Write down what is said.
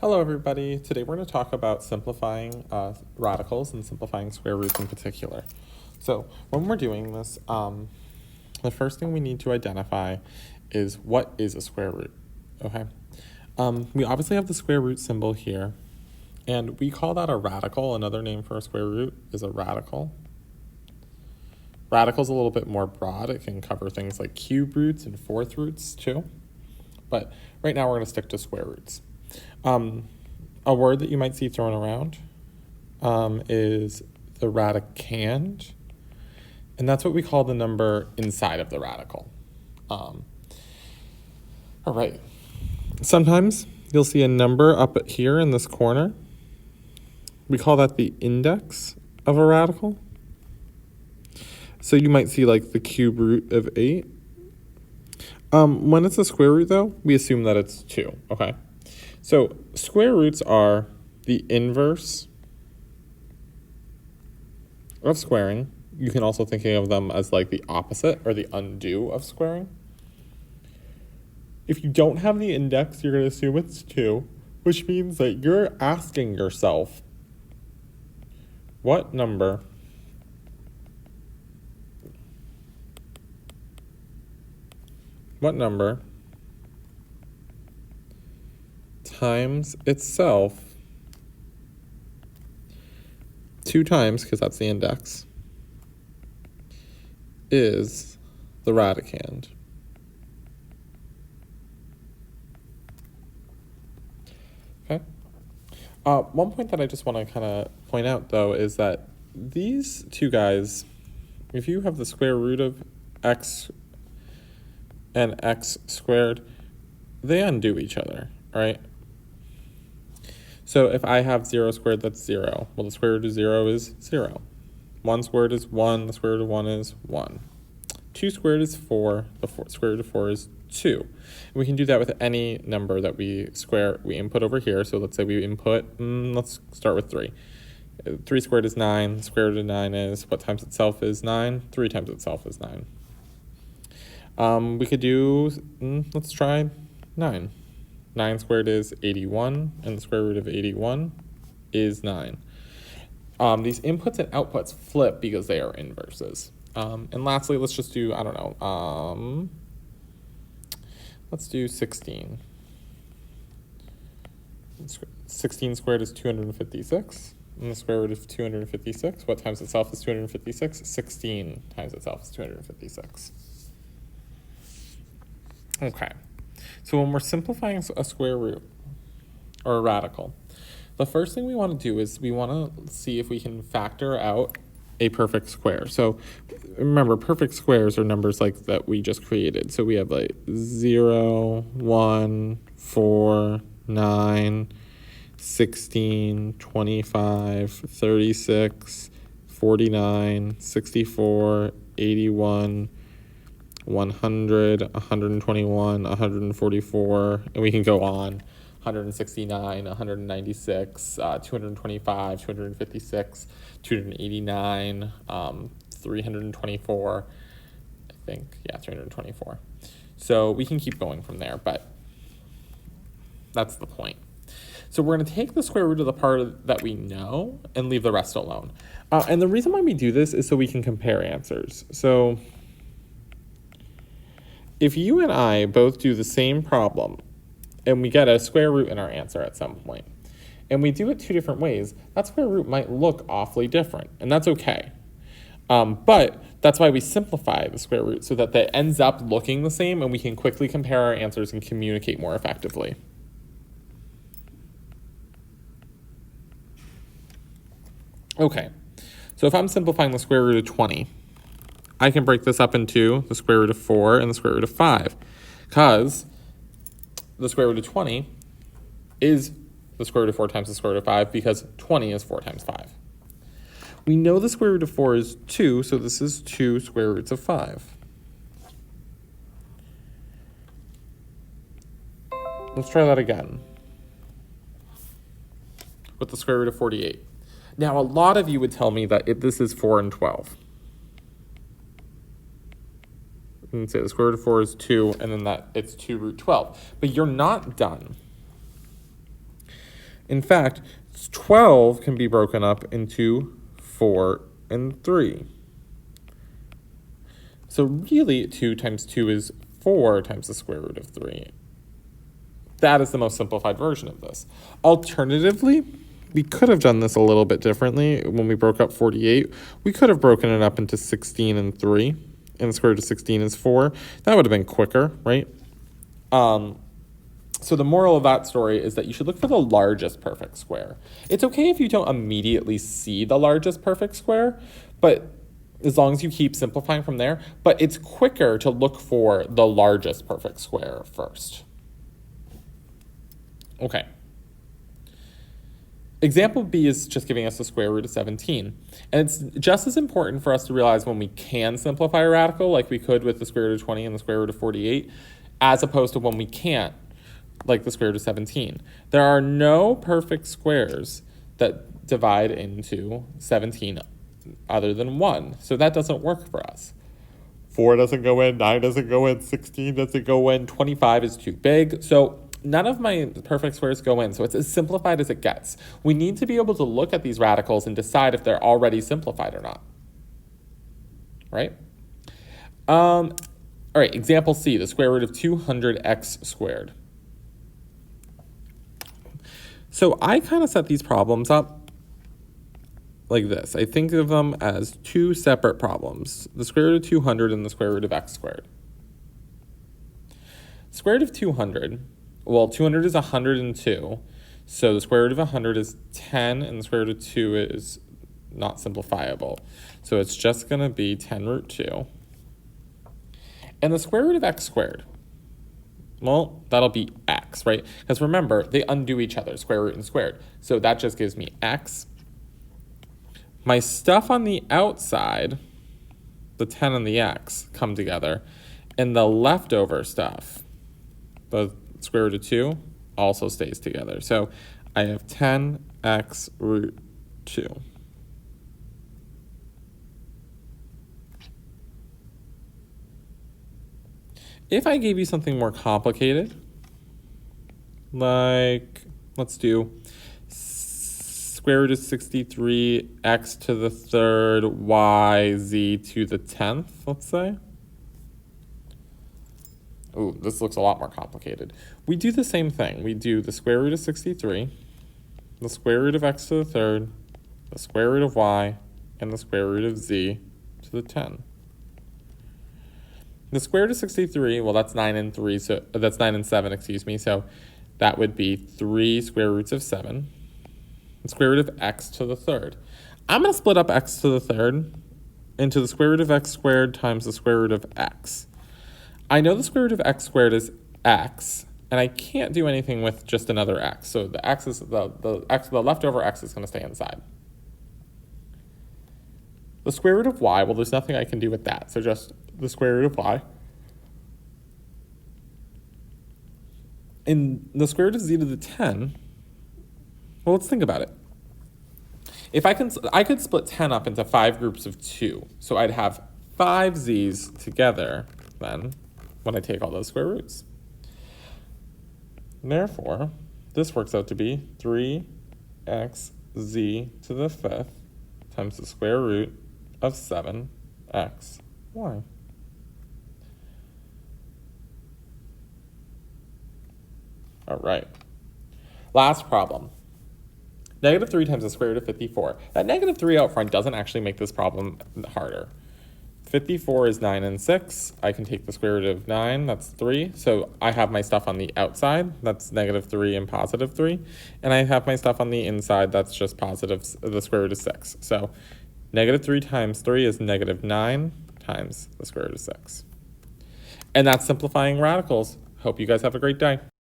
Hello everybody. Today we're going to talk about simplifying radicals and simplifying square roots in particular. So when we're doing this, the first thing we need to identify is what is a square root, okay? We obviously have the square root symbol here, and we call that a radical. Another name for a square root is a radical. Radical is a little bit more broad. It can cover things like cube roots and fourth roots too. But right now we're going to stick to square roots. A word that you might see thrown around is the radicand, and that's what we call the number inside of the radical. All right. Sometimes you'll see a number up here in this corner. We call that the index of a radical. So you might see like the cube root of 8. When it's a square root, though, we assume that it's 2, okay? So square roots are the inverse of squaring. You can also think of them as like the opposite or the undo of squaring. If you don't have the index, you're going to assume it's 2, which means that you're asking yourself, what number times itself 2 times, because that's the index, is the radicand. Okay. One point that I just want to kind of point out, though, is that these two guys, if you have the square root of x and x squared, they undo each other, right? So if I have 0 squared, that's 0. Well, the square root of 0 is 0. 1 squared is 1. The square root of 1 is 1. 2 squared is 4. The square root of 4 is 2. And we can do that with any number that we input over here. So let's say we input, let's start with 3. 3 squared is 9. The square root of 9 is, what times itself is 9? 3 times itself is 9. We could do, let's try 9. 9 squared is 81, and the square root of 81 is 9. These inputs and outputs flip because they are inverses. And lastly, let's just do, I don't know, let's do 16. 16 squared is 256, and the square root of 256, what times itself is 256? 16 times itself is 256. Okay. So when we're simplifying a square root or a radical, the first thing we want to do is we want to see if we can factor out a perfect square. So remember, perfect squares are numbers like that we just created. So we have like 0, 1, 4, 9, 16, 25, 36, 49, 64, 81, 100, 121, 144, and we can go on, 169, 196, 225, 256, 289, 324, I think, yeah, 324. So we can keep going from there, but that's the point. So we're going to take the square root of the part that we know and leave the rest alone. And the reason why we do this is so we can compare answers. So if you and I both do the same problem and we get a square root in our answer at some point, and we do it 2 different ways, that square root might look awfully different, and that's okay. But that's why we simplify the square root so that it ends up looking the same and we can quickly compare our answers and communicate more effectively. Okay, so if I'm simplifying the square root of 20, I can break this up into the square root of 4 and the square root of 5, because the square root of 20 is the square root of 4 times the square root of 5, because 20 is 4 times 5. We know the square root of 4 is 2, so this is 2 square roots of 5. Let's try that again with the square root of 48. Now, a lot of you would tell me that this is 4 and 12. And say the square root of 4 is 2, and then that it's 2 root 12. But you're not done. In fact, 12 can be broken up into 4 and 3. So really, 2 times 2 is 4 times the square root of 3. That is the most simplified version of this. Alternatively, we could have done this a little bit differently. When we broke up 48, we could have broken it up into 16 and 3, and the square root of 16 is 4. That would have been quicker, right? So the moral of that story is that you should look for the largest perfect square. It's okay if you don't immediately see the largest perfect square, but as long as you keep simplifying from there, but it's quicker to look for the largest perfect square first. Okay. Example B is just giving us the square root of 17. And it's just as important for us to realize when we can simplify a radical, like we could with the square root of 20 and the square root of 48, as opposed to when we can't, like the square root of 17. There are no perfect squares that divide into 17 other than 1. So that doesn't work for us. 4 doesn't go in, 9 doesn't go in, 16 doesn't go in, 25 is too big. So none of my perfect squares go in, so it's as simplified as it gets. We need to be able to look at these radicals and decide if they're already simplified or not, right? All right, example C, the square root of 200x squared. So I kind of set these problems up like this. I think of them as two separate problems, the square root of 200 and the square root of x squared. Square root of 200, well, 200 is 102, so the square root of 100 is 10, and the square root of 2 is not simplifiable. So it's just going to be 10 root 2. And the square root of x squared, well, that'll be x, right? Because remember, they undo each other, square root and squared. So that just gives me x. My stuff on the outside, the 10 and the x, come together. And the leftover stuff, the square root of 2, also stays together. So I have 10x root 2. If I gave you something more complicated, like, let's do square root of 63, x to the third, y, z to the 10th, let's say. Ooh, this looks a lot more complicated. We do the same thing. We do the square root of 63, the square root of x to the third, the square root of y, and the square root of z to the 10. The square root of 63, well, that's 9 and 3, so that's 9 and 7, excuse me, so that would be 3 square roots of 7. The square root of x to the third. I'm going to split up x to the third into the square root of x squared times the square root of x. I know the square root of x squared is x, and I can't do anything with just another x, so the x is the leftover x is going to stay inside. The square root of y, well, there's nothing I can do with that, so just the square root of y. And the square root of z to the 10, well, let's think about it. If I could split 10 up into 5 groups of 2, so I'd have 5 z's together then when I take all those square roots. Therefore, this works out to be 3xz to the 5th times the square root of 7xy. All right. Last problem. Negative 3 times the square root of 54. That negative 3 out front doesn't actually make this problem harder. 54 is 9 and 6. I can take the square root of 9, that's 3. So I have my stuff on the outside, that's negative 3 and positive 3. And I have my stuff on the inside, that's just positive, the square root of 6. So negative 3 times 3 is negative 9 times the square root of 6. And that's simplifying radicals. Hope you guys have a great day.